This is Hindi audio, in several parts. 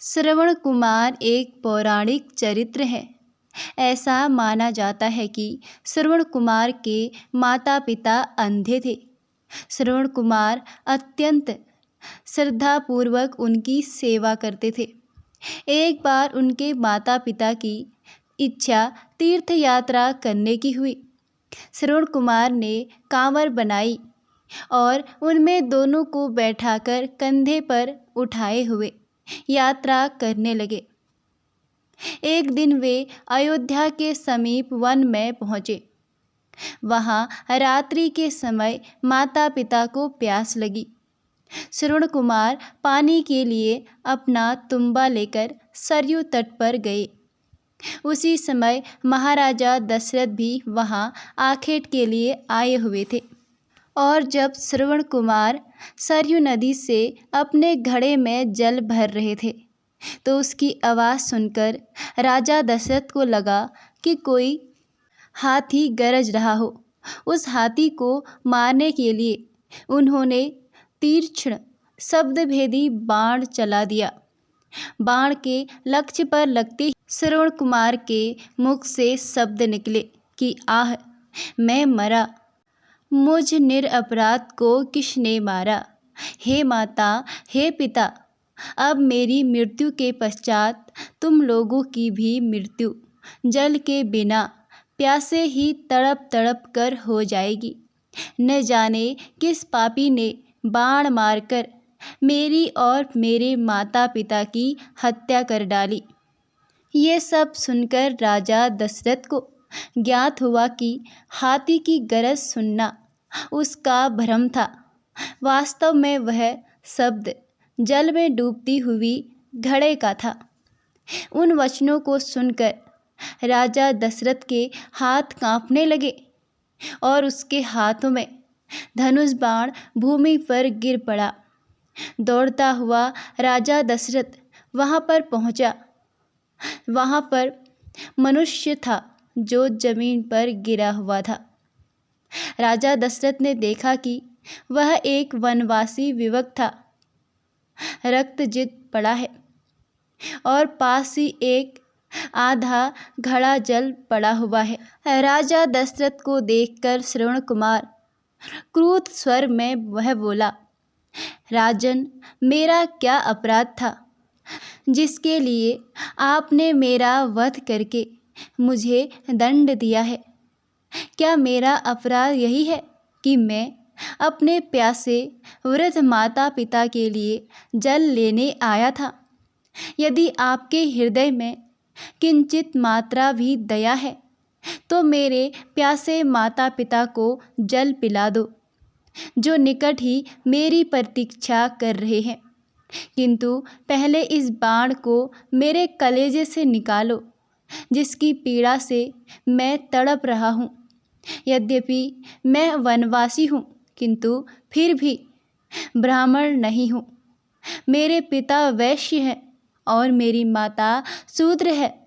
श्रवण कुमार एक पौराणिक चरित्र है। ऐसा माना जाता है कि श्रवण कुमार के माता पिता अंधे थे। श्रवण कुमार अत्यंत श्रद्धापूर्वक उनकी सेवा करते थे। एक बार उनके माता पिता की इच्छा तीर्थ यात्रा करने की हुई। श्रवण कुमार ने कांवर बनाई और उनमें दोनों को बैठाकर कंधे पर उठाए हुए यात्रा करने लगे। एक दिन वे अयोध्या के समीप वन में पहुँचे। वहाँ रात्रि के समय माता पिता को प्यास लगी। श्रवण कुमार पानी के लिए अपना तुंबा लेकर सरयू तट पर गए। उसी समय महाराजा दशरथ भी वहाँ आखेट के लिए आए हुए थे। और जब श्रवण कुमार सरयू नदी से अपने घड़े में जल भर रहे थे तो उसकी आवाज़ सुनकर राजा दशरथ को लगा कि कोई हाथी गरज रहा हो। उस हाथी को मारने के लिए उन्होंने तीक्ष्ण शब्दभेदी बाण चला दिया। बाण के लक्ष्य पर लगते ही श्रवण कुमार के मुख से शब्द निकले कि आह, मैं मरा। मुझ निरपराध को किसने मारा? हे माता, हे पिता, अब मेरी मृत्यु के पश्चात तुम लोगों की भी मृत्यु जल के बिना प्यासे ही तड़प तड़प कर हो जाएगी। न जाने किस पापी ने बाण मारकर मेरी और मेरे माता पिता की हत्या कर डाली। ये सब सुनकर राजा दशरथ को ज्ञात हुआ कि हाथी की गरज सुनना उसका भ्रम था। वास्तव में वह शब्द जल में डूबती हुई घड़े का था। उन वचनों को सुनकर राजा दशरथ के हाथ कांपने लगे और उसके हाथों में धनुष बाण भूमि पर गिर पड़ा। दौड़ता हुआ राजा दशरथ वहाँ पर पहुँचा। वहाँ पर मनुष्य था जो जमीन पर गिरा हुआ था। राजा दशरथ ने देखा कि वह एक वनवासी युवक था। रक्तजित पड़ा है और पास ही एक आधा घड़ा जल पड़ा हुआ है। राजा दशरथ को देखकर श्रवण कुमार क्रुद्ध स्वर में वह बोला, राजन, मेरा क्या अपराध था जिसके लिए आपने मेरा वध करके मुझे दंड दिया है? क्या मेरा अपराध यही है कि मैं अपने प्यासे वृद्ध माता पिता के लिए जल लेने आया था? यदि आपके हृदय में किंचित मात्रा भी दया है तो मेरे प्यासे माता पिता को जल पिला दो, जो निकट ही मेरी प्रतीक्षा कर रहे हैं। किंतु पहले इस बाण को मेरे कलेजे से निकालो, जिसकी पीड़ा से मैं तड़प रहा हूँ। यद्यपि मैं वनवासी हूँ, किंतु फिर भी ब्राह्मण नहीं हूँ। मेरे पिता वैश्य हैं और मेरी माता शूद्र है।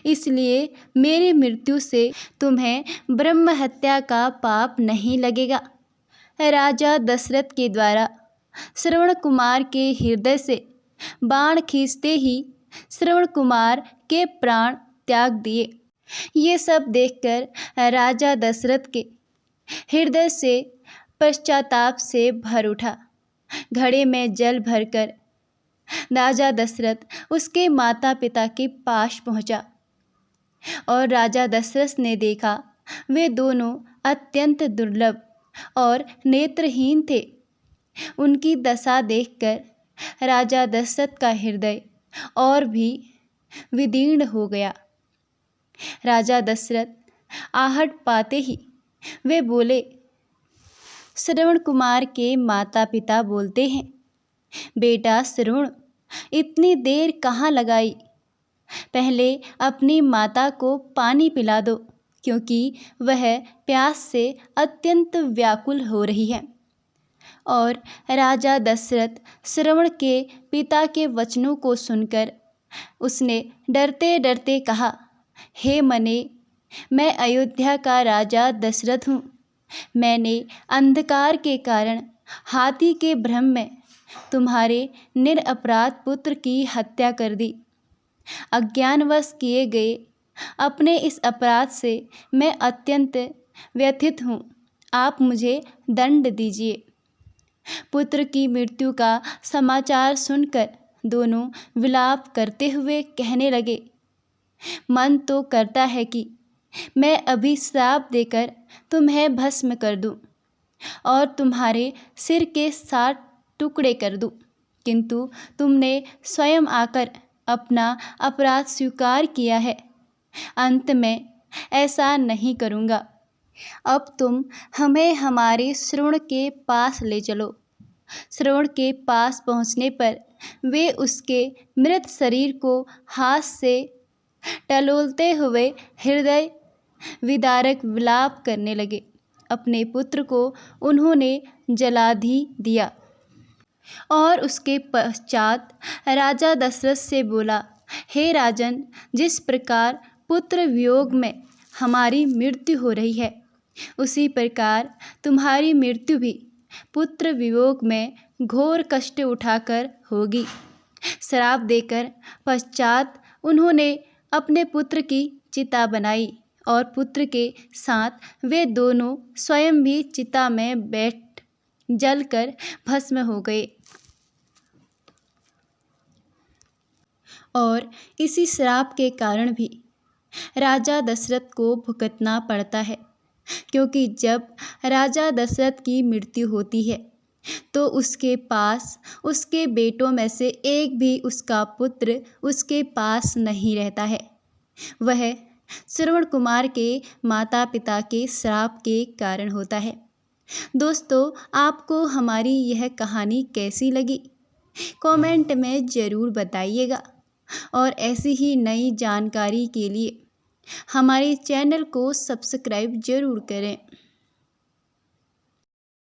इसलिए मेरी मृत्यु से तुम्हें ब्रह्म हत्या का पाप नहीं लगेगा। राजा दशरथ के द्वारा श्रवण कुमार के हृदय से बाण खींचते ही श्रवण कुमार के प्राण त्याग दिए। ये सब देखकर राजा दशरथ के हृदय से पश्चाताप से भर उठा। घड़े में जल भरकर राजा दशरथ उसके माता पिता के पास पहुंचा और राजा दशरथ ने देखा वे दोनों अत्यंत दुर्लभ और नेत्रहीन थे। उनकी दशा देखकर राजा दशरथ का हृदय और भी विदीर्ण हो गया। राजा दशरथ आहट पाते ही वे बोले, श्रवण कुमार के माता पिता बोलते हैं, बेटा श्रवण, इतनी देर कहाँ लगाई? पहले अपनी माता को पानी पिला दो, क्योंकि वह प्यास से अत्यंत व्याकुल हो रही है। और राजा दशरथ श्रवण के पिता के वचनों को सुनकर उसने डरते डरते कहा, हे मने, मैं अयोध्या का राजा दशरथ हूँ। मैंने अंधकार के कारण हाथी के भ्रम में तुम्हारे निरपराध पुत्र की हत्या कर दी। अज्ञानवश किए गए अपने इस अपराध से मैं अत्यंत व्यथित हूँ। आप मुझे दंड दीजिए। पुत्र की मृत्यु का समाचार सुनकर दोनों विलाप करते हुए कहने लगे, मन तो करता है कि मैं अभी श्राप देकर तुम्हें भस्म कर दूं और तुम्हारे सिर के 7 टुकड़े कर दूं, किंतु तुमने स्वयं आकर अपना अपराध स्वीकार किया है। अंत में ऐसा नहीं करूँगा। अब तुम हमें हमारे श्रवण के पास ले चलो। श्रवण के पास पहुँचने पर वे उसके मृत शरीर को हाथ से टटोलते हुए हृदय विदारक विलाप करने लगे। अपने पुत्र को उन्होंने जला भी दिया और उसके पश्चात राजा दशरथ से बोला, हे राजन, जिस प्रकार पुत्र वियोग में हमारी मृत्यु हो रही है, उसी प्रकार तुम्हारी मृत्यु भी पुत्र वियोग में घोर कष्ट उठाकर होगी। श्राप देकर पश्चात उन्होंने अपने पुत्र की चिता बनाई और पुत्र के साथ वे दोनों स्वयं भी चिता में बैठ जलकर भस्म हो गए। और इसी श्राप के कारण भी राजा दशरथ को भुगतना पड़ता है, क्योंकि जब राजा दशरथ की मृत्यु होती है तो उसके पास उसके बेटों में से एक भी उसका पुत्र उसके पास नहीं रहता है। वह श्रवण कुमार के माता पिता के श्राप के कारण होता है। दोस्तों, आपको हमारी यह कहानी कैसी लगी? कमेंट में ज़रूर बताइएगा और ऐसी ही नई जानकारी के लिए हमारे चैनल को सब्सक्राइब ज़रूर करें।